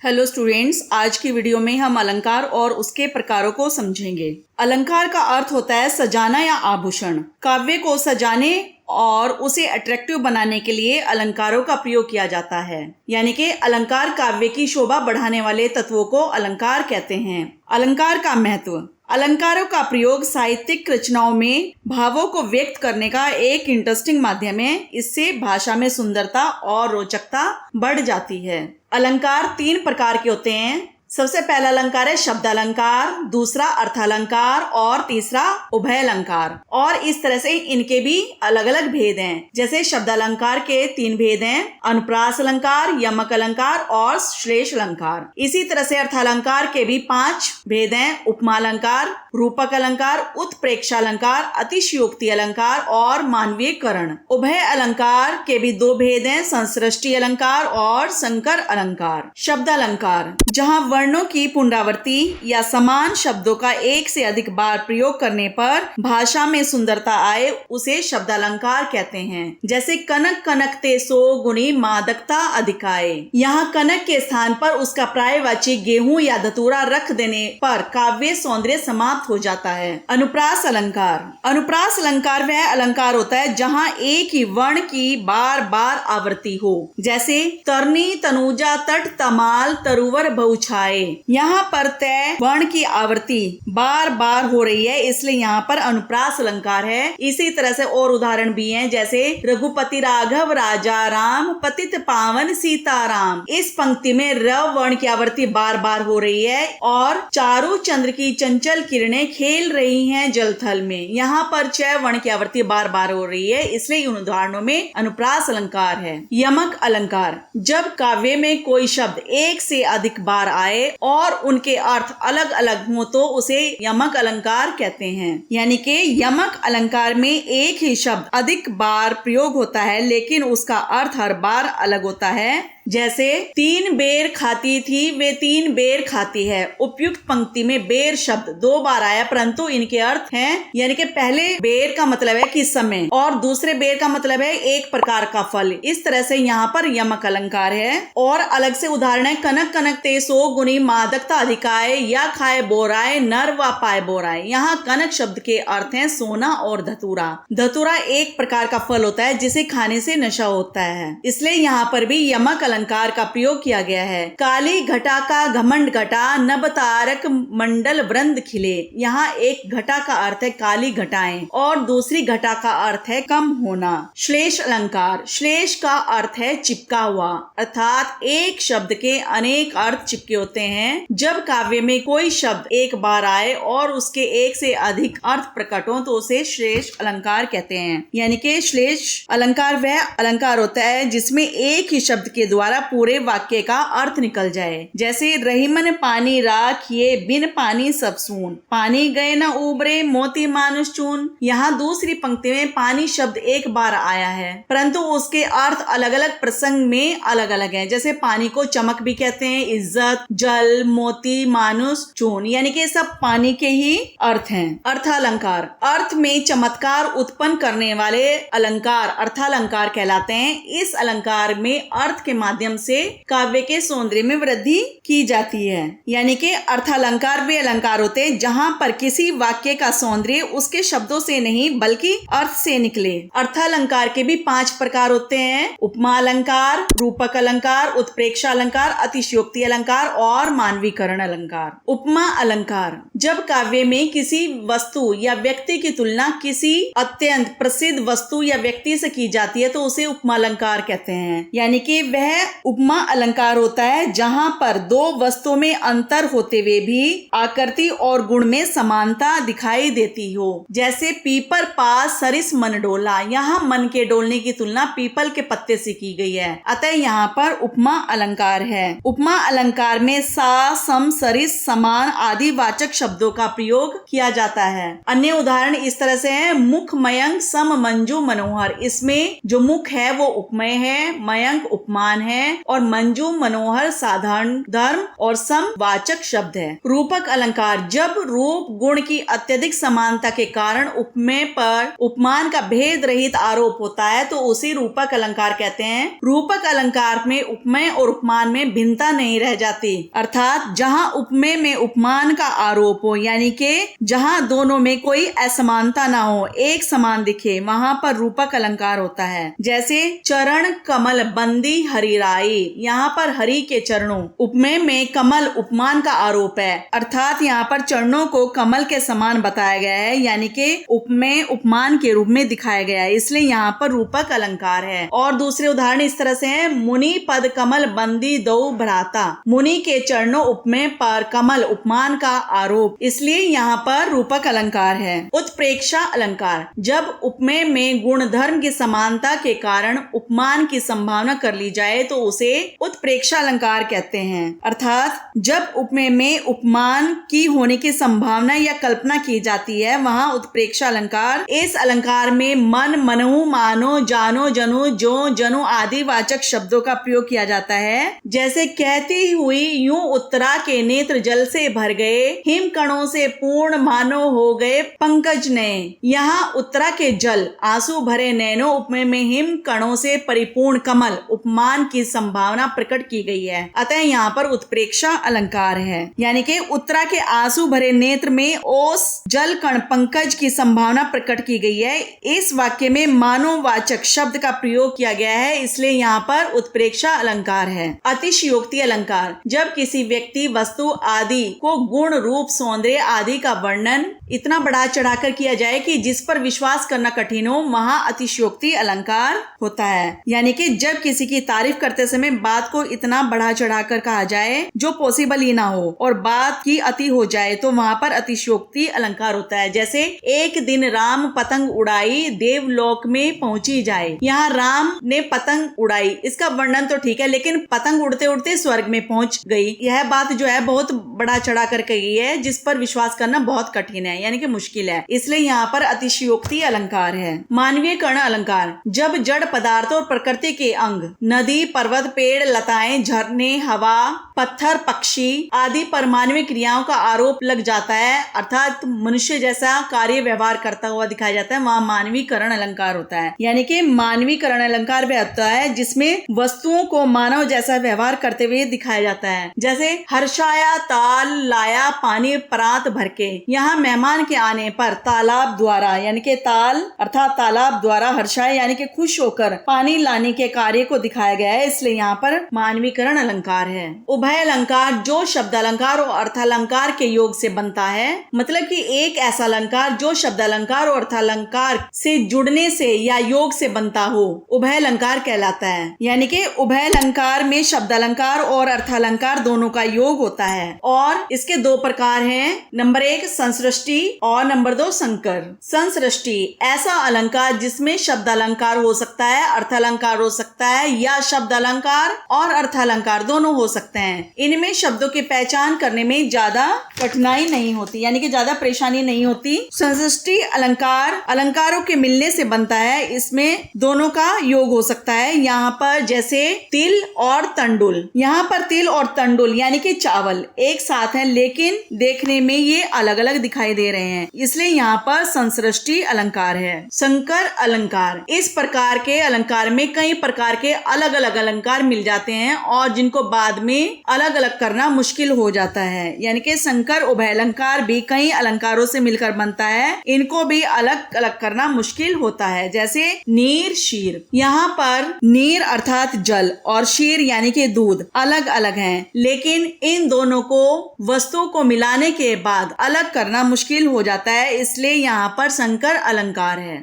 Hello students, आज की video में हम अलंकार और उसके प्रकारों को समझेंगे। अलंकार का अर्थ होता है सजाना या आभूषण। काव्य को सजाने और उसे अट्रैक्टिव बनाने के लिए अलंकारों का प्रयोग किया जाता है। यानी कि अलंकार काव्य की शोभा बढ़ाने वाले तत्वों को अलंकार कहते हैं। अलंकार का महत्व। अलंकारों का प्रयोग साहित्यिक रचनाओं में भावों को व्यक्त करने का एक इंटरेस्टिंग माध्यम है। इससे भाषा में सुंदरता और रोचकता बढ़ जाती है। अलंकार 3 प्रकार के होते हैं। सबसे पहला अलंकार है शब्द अलंकार, दूसरा अर्थालंकार और तीसरा उभय अलंकार। और इस तरह से इनके भी अलग अलग भेद हैं। जैसे शब्द अलंकार के 3 भेद हैं, अनुप्रास अलंकार, यमक अलंकार और श्लेष अलंकार। इसी तरह से अर्थालंकार के भी 5 भेद हैं, उपमा अलंकार, रूपक अलंकार, उत्प्रेक्षा अलंकार, अतिशयोक्ति अलंकार और मानवीयकरण। उभय अलंकार के भी 2 भेद हैं, संसृष्टि अलंकार और संकर अलंकार। शब्द अलंकार, जहाँ वर्णों की पुनरावृत्ति या समान शब्दों का एक से अधिक बार प्रयोग करने पर भाषा में सुंदरता आए, उसे शब्द अलंकार कहते हैं। जैसे कनक कनकते सो गुणी मादकता अधिकाए। यहाँ कनक के स्थान पर उसका पर्यायवाची गेहूं या धतूरा रख देने पर काव्य सौंदर्य समाप्त हो जाता है। अनुप्रास अलंकार। अनुप्रास अलंकार वह अलंकार होता है जहाँ एक ही वर्ण की बार बार आवृत्ति हो। जैसे तरनी तनुजा तट तमाल तरुवर बहुछाए। यहाँ पर तय वर्ण की आवृत्ति बार बार हो रही है, इसलिए यहाँ पर अनुप्रास अलंकार है। इसी तरह से और उदाहरण भी हैं, जैसे रघुपति राघव राजा राम पतित पावन सीताराम। इस पंक्ति में र वर्ण की आवृत्ति बार बार हो रही है और चारों चंद्र की चंचल किरणें खेल रही हैं जलथल में। यहाँ पर च वर्ण की आवृत्ति बार बार हो रही है, इसलिए उन उदाहरणों में अनुप्रास अलंकार है। यमक अलंकार, जब काव्य में कोई शब्द एक से अधिक बार आए और उनके अर्थ अलग अलग हो तो उसे यमक अलंकार कहते हैं। यानी कि यमक अलंकार में एक ही शब्द अधिक बार प्रयोग होता है, लेकिन उसका अर्थ हर बार अलग होता है। जैसे 3 बेर खाती थी वे 3 बेर खाती है। उपयुक्त पंक्ति में बेर शब्द 2 बार आया, परंतु इनके अर्थ हैं, यानी कि पहले बेर का मतलब है कि समय और दूसरे बेर का मतलब है एक प्रकार का फल। इस तरह से यहाँ पर यमक अलंकार है। और अलग से उदाहरण है, कनक कनक ते सो गुणी मादकता अधिकाए या खाए बोराए नर व पाए बोराए। यहाँ कनक शब्द के अर्थ हैं सोना और धतूरा। धतूरा एक प्रकार का फल होता है जिसे खाने से नशा होता है, इसलिए यहाँ पर भी यमक अलंकार का प्रयोग किया गया है। काली घटा का घमंड घटा नभ तारक मंडल वृंद खिले। यहाँ एक घटा का अर्थ है काली घटाएं और दूसरी घटा का अर्थ है कम होना। श्लेष अलंकार, श्लेष का अर्थ है चिपका हुआ, अर्थात एक शब्द के अनेक अर्थ चिपके होते हैं। जब काव्य में कोई शब्द एक बार आए और उसके एक से अधिक अर्थ प्रकट हो तो उसे श्लेष अलंकार कहते हैं। यानी कि श्लेष अलंकार वह अलंकार होता है जिसमें एक ही शब्द के द्वारा पूरे वाक्य का अर्थ निकल जाए। जैसे रहीमन पानी राख ये बिन पानी सब सून, पानी गए न उबरे मोती मानुष चून। यहाँ दूसरी पंक्ति में पानी शब्द एक बार आया है, परंतु उसके अर्थ अलग अलग प्रसंग में अलग अलग हैं। जैसे पानी को चमक भी कहते हैं, इज्जत, जल, मोती, मानुष, चून, यानी कि सब पानी के ही अर्थ हैं। अर्थालंकार, अर्थ में चमत्कार उत्पन्न करने वाले अलंकार अर्थालंकार कहलाते हैं। इस अलंकार में अर्थ के माध्यम से काव्य के सौंदर्य में वृद्धि की जाती है। यानी कि अर्थालंकार वे अलंकार होते हैं जहां पर किसी वाक्य का सौंदर्य उसके शब्दों से नहीं बल्कि अर्थ से निकले। अर्थालंकार के भी 5 प्रकार होते हैं, उपमा अलंकार, रूपक अलंकार, उत्प्रेक्षा अलंकार, अतिशयोक्ति अलंकार और मानवीकरण अलंकार। उपमा अलंकार, जब काव्य में किसी वस्तु या व्यक्ति की तुलना किसी अत्यंत प्रसिद्ध वस्तु या व्यक्ति से की जाती है तो उसे उपमा अलंकार कहते हैं। यानी कि वह उपमा अलंकार होता है जहां पर 2 वस्तुओं में अंतर होते हुए भी आकृति और गुण में समानता दिखाई देती हो। जैसे पीपर पास सरिस मन डोला, यहाँ मन के डोलने की तुलना पीपल के पत्ते से की गई है, अतः यहाँ पर उपमा अलंकार है। उपमा अलंकार में सा, सम, सरिस, समान आदि वाचक शब्दों का प्रयोग किया जाता है। अन्य उदाहरण इस तरह से है, मुख मयंक सम मंजू मनोहर। इसमें जो मुख है वो उपमेय है, मयंक उपमान है हैं और मंजू, मनोहर, साधारण, धर्म और समवाचक शब्द है। रूपक अलंकार, जब रूप गुण की अत्यधिक समानता के कारण उपमेय पर उपमान का भेद रहित आरोप होता है तो उसे रूपक अलंकार कहते हैं। रूपक अलंकार में उपमेय और उपमान में भिन्नता नहीं रह जाती, अर्थात जहाँ उपमेय में उपमान का आरोप हो, यानी कि जहाँ दोनों में कोई असमानता ना हो, एक समान दिखे, वहाँ पर रूपक अलंकार होता है। जैसे चरण कमल बंदी हरिराई, यहाँ पर हरि के चरणों, उपमेय में कमल उपमान का आरोप है, अर्थात यहाँ पर चरणों को कमल के समान बताया गया है, यानी कि उपमेय उपमान के रूप में दिखाया गया है, इसलिए यहाँ पर रूपक अलंकार है। और दूसरे उदाहरण इस तरह से हैं, मुनि पद कमल बंदी दो भ्राता, मुनि के चरणों उपमेय पर कमल उपमान का आरोप, इसलिए यहाँ पर रूपक अलंकार है। उत्प्रेक्षा अलंकार, जब उपमेय में गुण धर्म की समानता के कारण उपमान की संभावना कर ली जाए तो उसे उत्प्रेक्षा अलंकार कहते हैं, अर्थात जब उपमेय में उपमान की होने की संभावना या कल्पना की जाती है वहाँ उत्प्रेक्षा अलंकार। इस अलंकार में मन, मनहु, मानो, जानो, जनु, जो, जनु आदि वाचक शब्दों का प्रयोग किया जाता है। जैसे कहती हुई यूं उत्तरा के नेत्र जल से भर गए, हिम कणों से पूर्ण मानो हो गए पंकज ने। यहाँ उत्तरा के जल, आंसू भरे नैनो, उपमेय में हिम कणों से परिपूर्ण कमल, उपमान की संभावना प्रकट की गई है, अतः यहाँ पर उत्प्रेक्षा अलंकार है। यानी कि उत्तरा के आंसू भरे नेत्र में ओस जल कण पंकज की संभावना प्रकट की गई है। इस वाक्य में मानववाचक शब्द का प्रयोग किया गया है, इसलिए यहाँ पर उत्प्रेक्षा अलंकार है। अतिशयोक्ति अलंकार, जब किसी व्यक्ति, वस्तु आदि को गुण, रूप, सौंदर्य आदि का वर्णन इतना बढ़ा चढ़ाकर किया जाए कि जिस पर विश्वास करना कठिन हो, वहाँ अतिशयोक्ति अलंकार होता है। यानी कि जब किसी की तारीफ करते समय बात को इतना बढ़ा चढ़ाकर कहा जाए जो पॉसिबल ही ना हो और बात की अति हो जाए तो वहाँ पर अतिशयोक्ति अलंकार होता है। जैसे एक दिन राम पतंग उड़ाई, देवलोक में पहुंची जाए। यहाँ राम ने पतंग उड़ाई, इसका वर्णन तो ठीक है, लेकिन पतंग उड़ते उड़ते स्वर्ग में पहुंच गई, यह बात जो है बहुत बढ़ा चढ़ा कर कही है, जिस पर विश्वास करना बहुत कठिन है, यानी कि मुश्किल है, इसलिए यहाँ पर अतिशयोक्ति अलंकार है। मानवीय कर्ण अलंकार, जब जड़ पदार्थों और प्रकृति के अंग, नदी, पर्वत, पेड़, लताएं, झरने, हवा, पत्थर, पक्षी आदि पर मानवीय क्रियाओं का आरोप लग जाता है, अर्थात मनुष्य जैसा कार्य व्यवहार करता हुआ दिखाया जाता है, वहाँ मानवीकरण अलंकार होता है। यानी कि मानवीकरण अलंकार वह होता है जिसमें वस्तुओं को मानव जैसा व्यवहार करते हुए दिखाया जाता है। जैसे हर्षाया ताल लाया पानी परात भर के, यहाँ मेहमान के आने पर तालाब द्वारा, यानी कि ताल अर्थात तालाब द्वारा हर्षाया यानी कि खुश होकर पानी लाने के कार्य को दिखाया गया है, इसलिए यहाँ पर मानवीकरण अलंकार है। उभय अलंकार, जो शब्द अलंकार और अर्थालंकार के योग से बनता है, मतलब कि एक ऐसा अलंकार जो शब्द अलंकार और अर्थालंकार से जुड़ने से या योग से बनता हो, उभय अलंकार कहलाता है। यानी कि उभय अलंकार में शब्द अलंकार और अर्थालंकार दोनों का योग होता है और इसके दो प्रकार हैं, नंबर 1 संसृष्टि और नंबर 2 संकर। संसृष्टि ऐसा अलंकार जिसमें शब्द अलंकार हो सकता है, अर्थालंकार हो सकता है या शब्द अलंकार और अर्थालंकार दोनों हो सकते हैं। इनमें शब्दों की पहचान करने में ज्यादा कठिनाई नहीं होती, यानी कि ज्यादा परेशानी नहीं होती। संसृष्टि अलंकार अलंकारों के मिलने से बनता है, इसमें दोनों का योग हो सकता है। यहाँ पर जैसे तिल और तंडुल, यहाँ पर तिल और तंडुल यानी कि चावल एक साथ हैं, लेकिन देखने में ये अलग अलग दिखाई दे रहे हैं, इसलिए यहाँ पर संसृष्टि अलंकार है। संकर अलंकार, इस प्रकार के अलंकार में कई प्रकार के अलग अलग अलंकार मिल जाते हैं और जिनको बाद में अलग अलग करना मुश्किल हो जाता है। यानी कि संकर उभय अलंकार भी कई अलंकारों से मिलकर बनता है, इनको भी अलग अलग करना मुश्किल होता है। जैसे नीर शीर, यहाँ पर नीर अर्थात जल और शीर यानी कि दूध अलग अलग हैं, लेकिन इन दोनों को वस्तुओं को मिलाने के बाद अलग करना मुश्किल हो जाता है, इसलिए यहाँ पर संकर अलंकार है।